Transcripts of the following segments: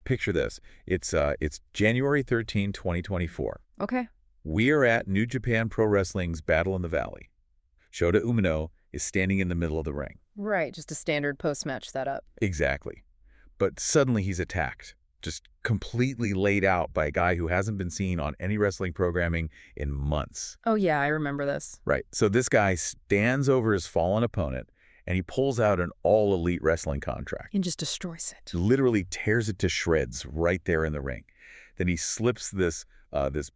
picture this. It's January 13, 2024. Okay. We are at New Japan Pro Wrestling's Battle in the Valley. Shota Umino is standing in the middle of the ring. Right, just a standard post-match setup. Exactly. But suddenly he's attacked, just completely laid out by a guy who hasn't been seen on any wrestling programming in months. Oh yeah, I remember this. Right. So this guy stands over his fallen opponent, and he pulls out an all-elite wrestling contract. And just destroys it. Literally tears it to shreds right there in the ring. Then he slips this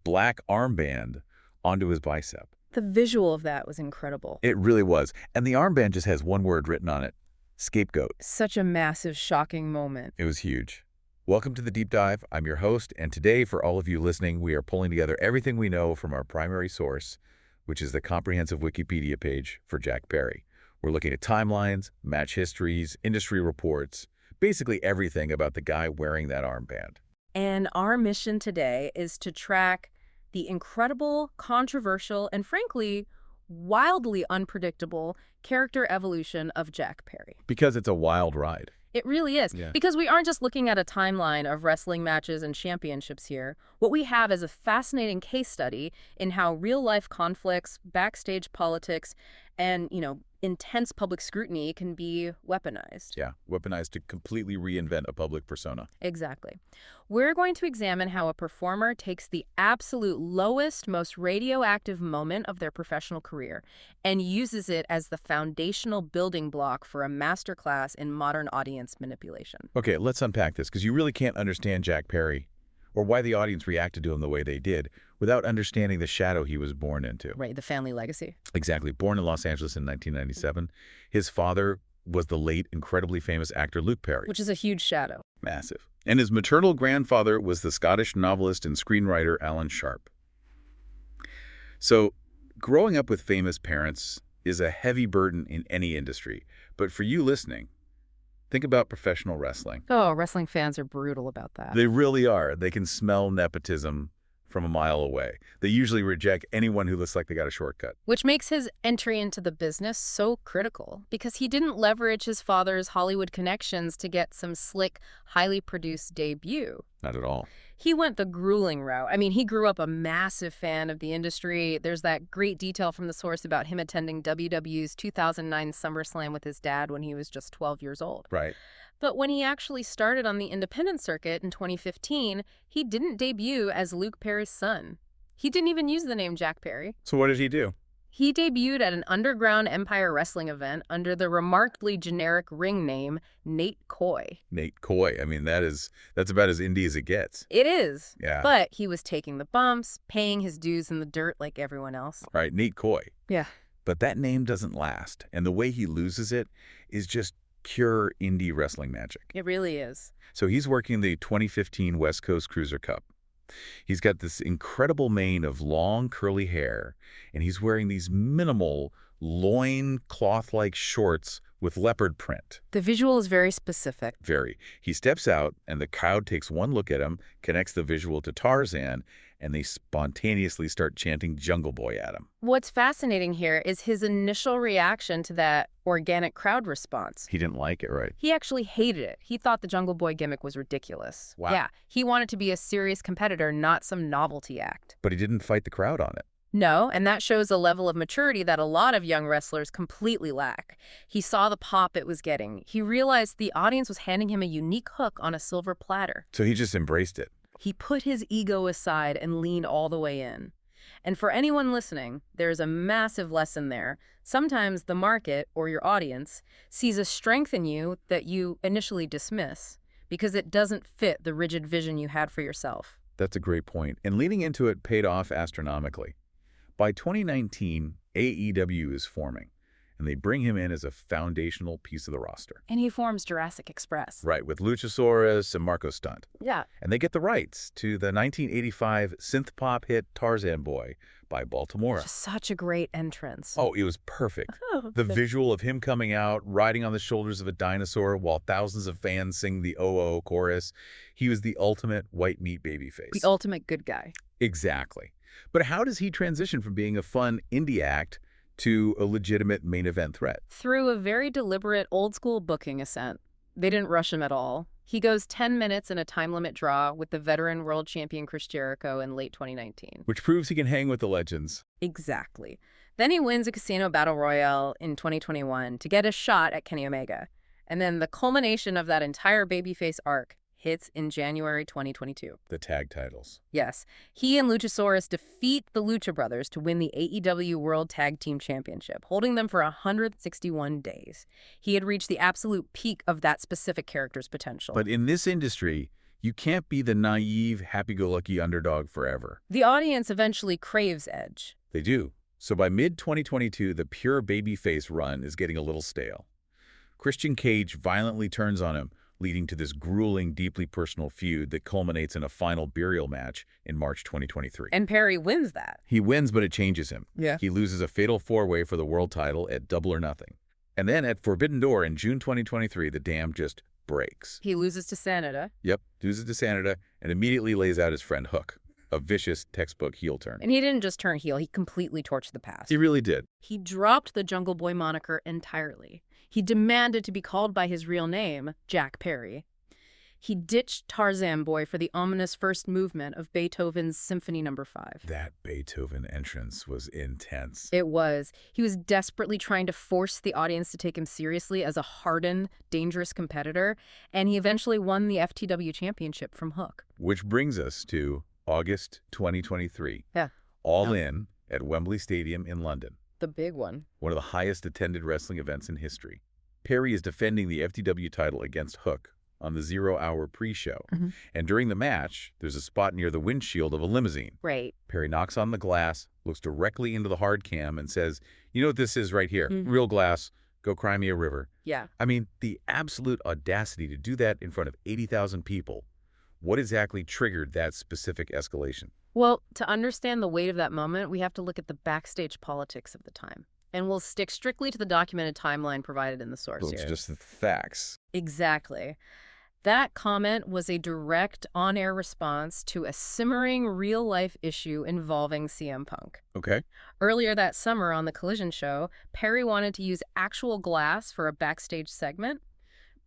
black armband onto his bicep. The visual of that was incredible. It really was. And the armband just has one word written on it: Scapegoat. Such a massive, shocking moment. It was huge. Welcome to the Deep Dive. I'm your host, and today, for all of you listening, we are pulling together everything we know from our primary source, which is the comprehensive Wikipedia page for Jack Perry. We're looking at timelines, match histories, industry reports, basically everything about the guy wearing that armband. And our mission today is to track the incredible, controversial, and frankly, wildly unpredictable character evolution of Jack Perry. Because it's a wild ride. It really is. Yeah. Because we aren't just looking at a timeline of wrestling matches and championships here. What we have is a fascinating case study in how real-life conflicts, backstage politics, and, intense public scrutiny can be weaponized. Yeah, weaponized to completely reinvent a public persona. Exactly. We're going to examine how a performer takes the absolute lowest, most radioactive moment of their professional career and uses it as the foundational building block for a masterclass in modern audience manipulation. Okay, let's unpack this, because you really can't understand Jack Perry or why the audience reacted to him the way they did without understanding the shadow he was born into. Right, the family legacy. Exactly. Born in Los Angeles in 1997, his father was the late, incredibly famous actor Luke Perry. Which is a huge shadow. Massive. And his maternal grandfather was the Scottish novelist and screenwriter Alan Sharp. So, growing up with famous parents is a heavy burden in any industry. But for you listening, think about professional wrestling. Oh, wrestling fans are brutal about that. They really are. They can smell nepotism from a mile away. They usually reject anyone who looks like they got a shortcut. Which makes his entry into the business so critical, because he didn't leverage his father's Hollywood connections to get some slick, highly produced debut. Not at all. He went the grueling route. I mean, he grew up a massive fan of the industry. There's that great detail from the source about him attending WWE's 2009 SummerSlam with his dad when he was just 12 years old. Right. But when he actually started on the independent circuit in 2015, he didn't debut as Luke Perry's son. He didn't even use the name Jack Perry. So what did he do? He debuted at an underground Empire Wrestling event under the remarkably generic ring name Nate Coy. Nate Coy. I mean, that's about as indie as it gets. It is. Yeah. But he was taking the bumps, paying his dues in the dirt like everyone else. Right, Nate Coy. Yeah. But that name doesn't last, and the way he loses it is just pure indie wrestling magic. It really is. So he's working the 2015 West Coast Cruiser Cup. He's got this incredible mane of long, curly hair, and he's wearing these minimal, loin cloth-like shorts with leopard print. The visual is very specific. Very. He steps out, and the crowd takes one look at him, connects the visual to Tarzan, and they spontaneously start chanting Jungle Boy at him. What's fascinating here is his initial reaction to that organic crowd response. He didn't like it, right? He actually hated it. He thought the Jungle Boy gimmick was ridiculous. Wow. Yeah, he wanted to be a serious competitor, not some novelty act. But he didn't fight the crowd on it. No, and that shows a level of maturity that a lot of young wrestlers completely lack. He saw the pop it was getting. He realized the audience was handing him a unique hook on a silver platter. So he just embraced it. He put his ego aside and leaned all the way in. And for anyone listening, there's a massive lesson there. Sometimes the market, or your audience, sees a strength in you that you initially dismiss because it doesn't fit the rigid vision you had for yourself. That's a great point. And leaning into it paid off astronomically. By 2019, AEW is forming, and they bring him in as a foundational piece of the roster. And he forms Jurassic Express. Right, with Luchasaurus and Marco Stunt. Yeah. And they get the rights to the 1985 synth-pop hit Tarzan Boy by Baltimora. Just such a great entrance. Oh, it was perfect. Oh, The visual of him coming out, riding on the shoulders of a dinosaur while thousands of fans sing the "Oh Oh" chorus. He was the ultimate white meat babyface. the ultimate good guy. Exactly. But how does he transition from being a fun indie act to a legitimate main event threat? Through a very deliberate old-school booking ascent. They didn't rush him at all. He goes 10 minutes in a time limit draw with the veteran world champion Chris Jericho in late 2019. Which proves he can hang with the legends. Exactly. Then he wins a casino battle royale in 2021 to get a shot at Kenny Omega. And then the culmination of that entire babyface arc hits in January 2022. The tag titles. Yes. He and Luchasaurus defeat the Lucha Brothers to win the AEW World Tag Team Championship, holding them for 161 days. He had reached the absolute peak of that specific character's potential. But in this industry, you can't be the naive, happy-go-lucky underdog forever. The audience eventually craves edge. They do. So by mid-2022, the pure babyface run is getting a little stale. Christian Cage violently turns on him, leading to this grueling, deeply personal feud that culminates in a final burial match in March 2023. And Perry wins that. He wins, but it changes him. Yeah. He loses a fatal four-way for the world title at Double or Nothing. And then at Forbidden Door in June 2023, the dam just breaks. He loses to Sanada. Yep, loses to Sanada, and immediately lays out his friend Hook, a vicious textbook heel turn. And he didn't just turn heel, he completely torched the past. He really did. He dropped the Jungle Boy moniker entirely. He demanded to be called by his real name, Jack Perry. He ditched Tarzan Boy for the ominous first movement of Beethoven's Symphony No. 5. That Beethoven entrance was intense. It was. He was desperately trying to force the audience to take him seriously as a hardened, dangerous competitor, and he eventually won the FTW Championship from Hook. Which brings us to August 2023. Yeah. All In at Wembley Stadium in London. The big one. One of the highest attended wrestling events in history. Perry is defending the FTW title against Hook on the 0 Hour pre-show. And during the match, there's a spot near the windshield of a limousine. Right. Perry knocks on the glass, looks directly into the hard cam, and says, "You know what this is right here? Real glass. Go cry me a river." Yeah. I mean, the absolute audacity to do that in front of 80,000 people. What exactly triggered that specific escalation? Well, to understand the weight of that moment, we have to look at the backstage politics of the time. And we'll stick strictly to the documented timeline provided in the source Well, it's here. just the facts. Exactly. That comment was a direct on-air response to a simmering real-life issue involving CM Punk. Okay. Earlier that summer on The Collision Show, Perry wanted to use actual glass for a backstage segment.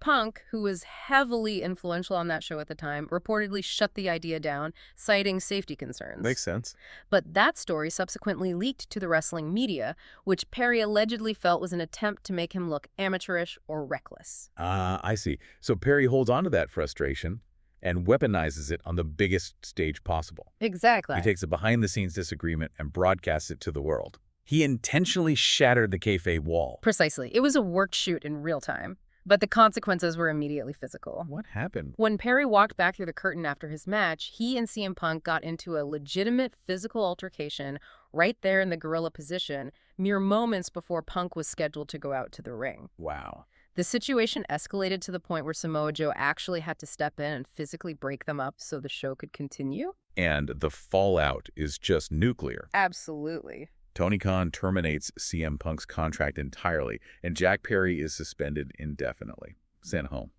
Punk, who was heavily influential on that show at the time, reportedly shut the idea down, citing safety concerns. Makes sense. But that story subsequently leaked to the wrestling media, which Perry allegedly felt was an attempt to make him look amateurish or reckless. I see. So Perry holds on to that frustration and weaponizes it on the biggest stage possible. Exactly. He takes a behind-the-scenes disagreement and broadcasts it to the world. He intentionally shattered the kayfabe wall. Precisely. It was a work shoot in real time. But the consequences were immediately physical. What happened? When Perry walked back through the curtain after his match, he and CM Punk got into a legitimate physical altercation right there in the gorilla position, mere moments before Punk was scheduled to go out to the ring. Wow. The situation escalated to the point where Samoa Joe actually had to step in and physically break them up so the show could continue. And the fallout is just nuclear. Absolutely. Tony Khan terminates CM Punk's contract entirely, and Jack Perry is suspended indefinitely. Sent home.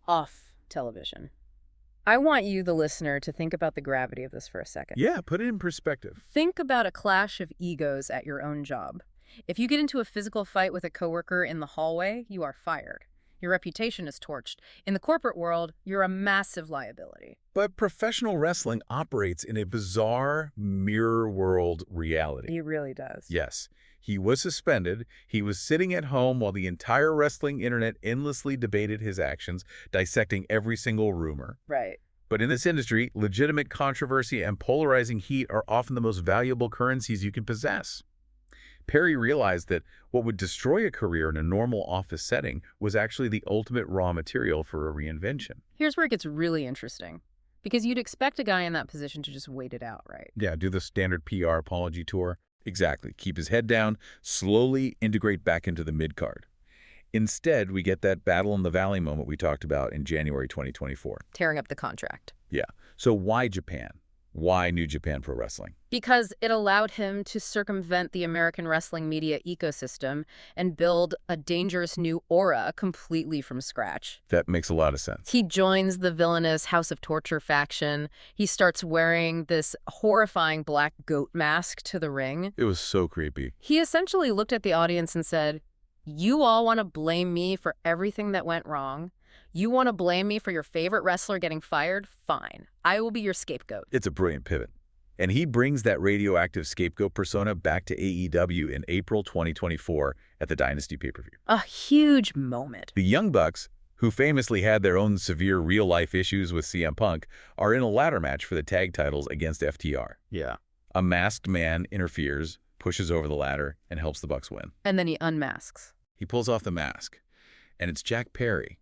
Off television. I want you, the listener, to think about the gravity of this for a second. Yeah, put it in perspective. Think about a clash of egos at your own job. If you get into a physical fight with a coworker in the hallway, you are fired. Your reputation is torched. In the corporate world, you're a massive liability. But professional wrestling operates in a bizarre mirror world reality. It really does. Yes. He was suspended. He was sitting at home while the entire wrestling internet endlessly debated his actions, dissecting every single rumor. Right. But in this industry, legitimate controversy and polarizing heat are often the most valuable currencies you can possess. Perry realized that what would destroy a career in a normal office setting was actually the ultimate raw material for a reinvention. Here's where it gets really interesting. Because you'd expect a guy in that position to just wait it out, right? Yeah, do the standard PR apology tour. Exactly. Keep his head down, slowly integrate back into the mid-card. Instead, we get that battle in the valley moment we talked about in January 2024. Tearing up the contract. Yeah. So why Japan? Why New Japan Pro Wrestling? Because it allowed him to circumvent the American wrestling media ecosystem and build a dangerous new aura completely from scratch. That makes a lot of sense. He joins the villainous House of Torture faction. He starts wearing this horrifying black goat mask to the ring. It was so creepy. He essentially looked at the audience and said, "You all want to blame me for everything that went wrong. You want to blame me for your favorite wrestler getting fired? Fine. I will be your scapegoat. It's a brilliant pivot. And he brings that radioactive scapegoat persona back to AEW in April 2024 at the Dynasty pay-per-view. A huge moment. The Young Bucks, who famously had their own severe real-life issues with CM Punk, are in a ladder match for the tag titles against FTR. Yeah. A masked man interferes, pushes over the ladder, and helps the Bucks win. And then he unmasks. He pulls off the mask, and it's Jack Perry.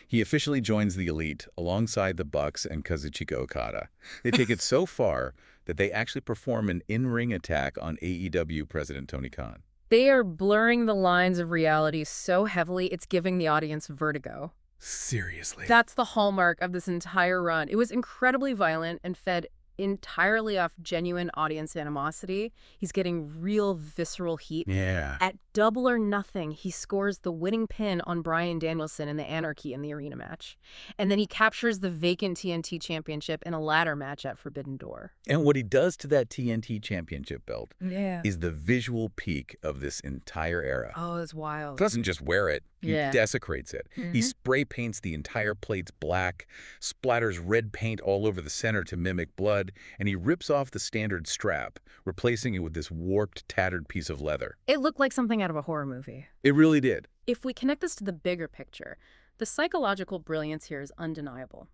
He officially joins the Elite alongside the Bucks and Kazuchika Okada. They take it so far that they actually perform an in-ring attack on AEW President Tony Khan. They are blurring the lines of reality so heavily it's giving the audience vertigo. Seriously. That's the hallmark of this entire run. It was incredibly violent and fed entirely off genuine audience animosity. He's getting real visceral heat. Yeah. At Double or Nothing, he scores the winning pin on Bryan Danielson in the Anarchy in the arena match. And then he captures the vacant TNT Championship in a ladder match at Forbidden Door. And what he does to that TNT Championship belt Yeah. is the visual peak of this entire era. Oh, it's wild. He doesn't just wear it, he Yeah. desecrates it. He spray paints the entire plates black, splatters red paint all over the center to mimic blood, and he rips off the standard strap, replacing it with this warped, tattered piece of leather. It looked like something out of a horror movie. It really did. If we connect this to the bigger picture, the psychological brilliance here is undeniable.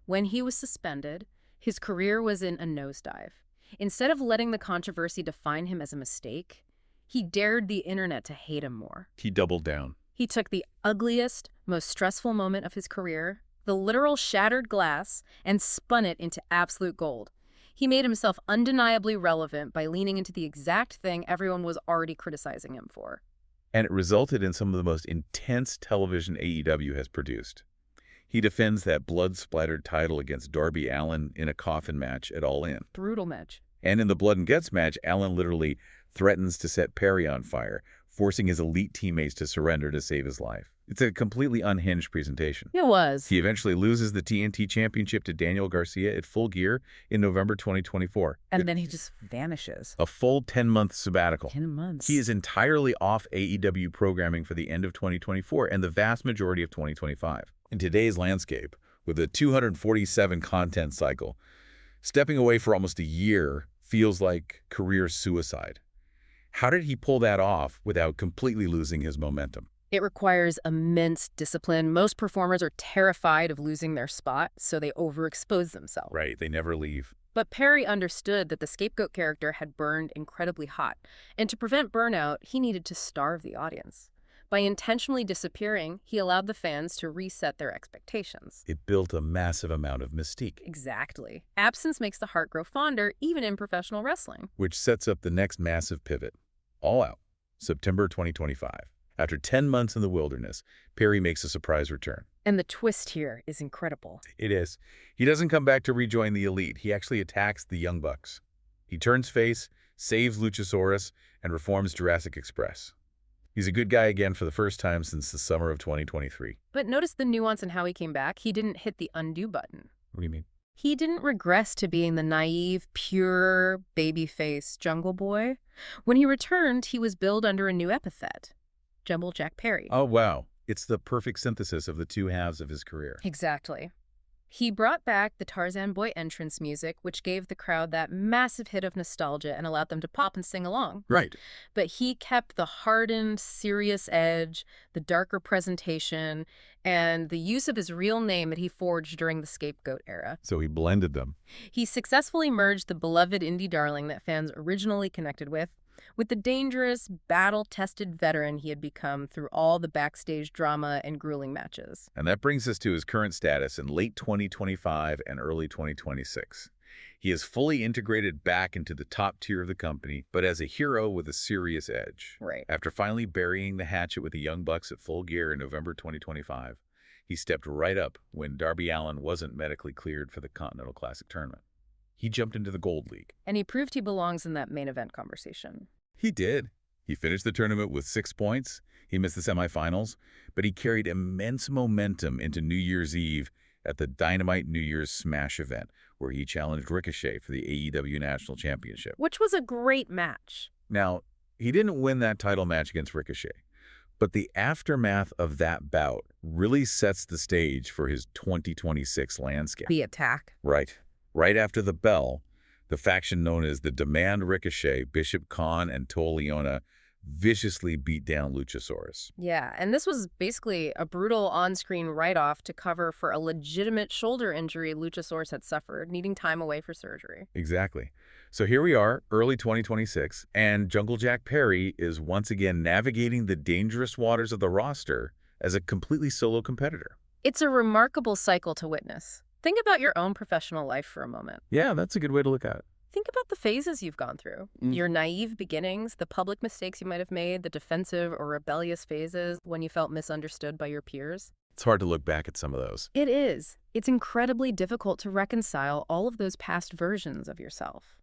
When he was suspended, his career was in a nosedive. Instead of letting the controversy define him as a mistake, he dared the internet to hate him more. He doubled down. He took the ugliest, most stressful moment of his career, the literal shattered glass, and spun it into absolute gold. He made himself undeniably relevant by leaning into the exact thing everyone was already criticizing him for. And it resulted in some of the most intense television AEW has produced. He defends that blood-splattered title against Darby Allin in a coffin match at All In. Brutal match. And in the Blood and Guts match, Allin literally threatens to set Perry on fire, forcing his elite teammates to surrender to save his life. It's a completely unhinged presentation. It was. He eventually loses the TNT Championship to Daniel Garcia at Full Gear in November 2024. And then he just vanishes. A full 10-month sabbatical. 10 months. He is entirely off AEW programming for the end of 2024 and the vast majority of 2025. In today's landscape, with a 247 content cycle, stepping away for almost a year feels like career suicide. How did he pull that off without completely losing his momentum? It requires immense discipline. Most performers are terrified of losing their spot, so they overexpose themselves. Right, they never leave. But Perry understood that the scapegoat character had burned incredibly hot, and to prevent burnout, he needed to starve the audience. By intentionally disappearing, he allowed the fans to reset their expectations. It built a massive amount of mystique. Exactly. Absence makes the heart grow fonder, even in professional wrestling. Which sets up the next massive pivot. All Out, September 2025. After 10 months in the wilderness, Perry makes a surprise return. And the twist here is incredible. It is. He doesn't come back to rejoin the Elite. He actually attacks the Young Bucks. He turns face, saves Luchasaurus, and reforms Jurassic Express. He's a good guy again for the first time since the summer of 2023. But notice the nuance in how he came back. He didn't hit the undo button. What do you mean? He didn't regress to being the naive, pure, babyface Jungle Boy. When he returned, he was billed under a new epithet, Jumble Jack Perry. Oh, wow. It's the perfect synthesis of the two halves of his career. Exactly. He brought back the Tarzan Boy entrance music, which gave the crowd that massive hit of nostalgia and allowed them to pop and sing along. Right. But he kept the hardened, serious edge, the darker presentation, and the use of his real name that he forged during the Scapegoat era. So he blended them. He successfully merged the beloved indie darling that fans originally connected with the dangerous, battle-tested veteran he had become through all the backstage drama and grueling matches. And that brings us to his current status in late 2025 and early 2026. He is fully integrated back into the top tier of the company, but as a hero with a serious edge. Right. After finally burying the hatchet with the Young Bucks at Full Gear in November 2025, he stepped right up when Darby Allin wasn't medically cleared for the Continental Classic tournament. He jumped into the Gold League. And he proved he belongs in that main event conversation. He did. He finished the tournament with 6 points. He missed the semifinals, but he carried immense momentum into New Year's Eve at the Dynamite New Year's Smash event, where he challenged Ricochet for the AEW National Championship. Which was a great match. Now, he didn't win that title match against Ricochet, But the aftermath of that bout really sets the stage for his 2026 landscape. The attack. Right. Right after the bell, the faction known as the Demand Ricochet, Bishop Khan and Tol Leona, viciously beat down Luchasaurus. Yeah, and this was basically a brutal on-screen write-off to cover for a legitimate shoulder injury Luchasaurus had suffered, needing time away for surgery. Exactly. So here we are, early 2026, and Jungle Jack Perry is once again navigating the dangerous waters of the roster as a completely solo competitor. It's a remarkable cycle to witness. Think about your own professional life for a moment. Yeah, that's a good way to look at it. Think about the phases you've gone through. Your naive beginnings, the public mistakes you might have made, the defensive or rebellious phases when you felt misunderstood by your peers. It's hard to look back at some of those. It is. It's incredibly difficult to reconcile all of those past versions of yourself.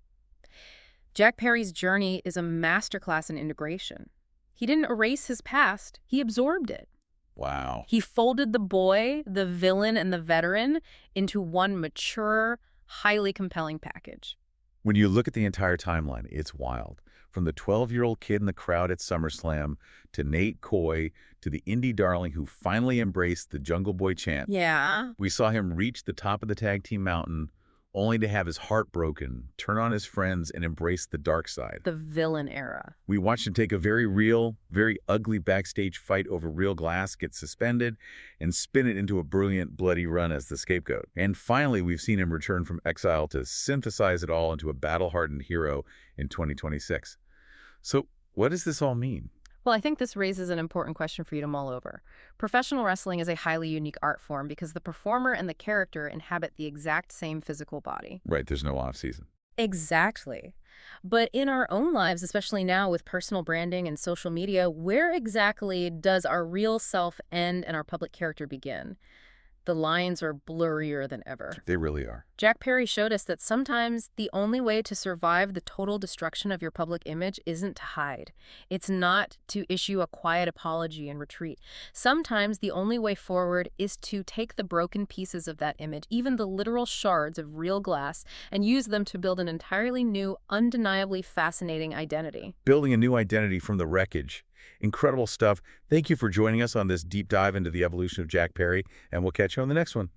Jack Perry's journey is a masterclass in integration. He didn't erase his past, he absorbed it. Wow. He folded the boy, the villain, and the veteran into one mature, highly compelling package. When you look at the entire timeline, it's wild. From the 12-year-old kid in the crowd at SummerSlam, to Nate Coy, to the indie darling who finally embraced the Jungle Boy chant. Yeah. We saw him reach the top of the tag team mountain, only to have his heart broken, turn on his friends, and embrace the dark side. The villain era. We watched him take a very real, very ugly backstage fight over real glass, get suspended, and spin it into a brilliant, bloody run as the Scapegoat. And finally, we've seen him return from exile to synthesize it all into a battle-hardened hero in 2026. So what does this all mean? Well, I think this raises an important question for you to mull over. Professional wrestling is a highly unique art form because the performer and the character inhabit the exact same physical body. Right, there's no off-season. Exactly. But in our own lives, especially now with personal branding and social media, where exactly does our real self end and our public character begin? The lines are blurrier than ever. They really are. Jack Perry showed us that sometimes the only way to survive the total destruction of your public image isn't to hide. It's not to issue a quiet apology and retreat. Sometimes the only way forward is to take the broken pieces of that image, even the literal shards of real glass, and use them to build an entirely new, undeniably fascinating identity. Building a new identity from the wreckage. Incredible stuff. Thank you for joining us on this deep dive into the evolution of Jack Perry, and we'll catch you on the next one.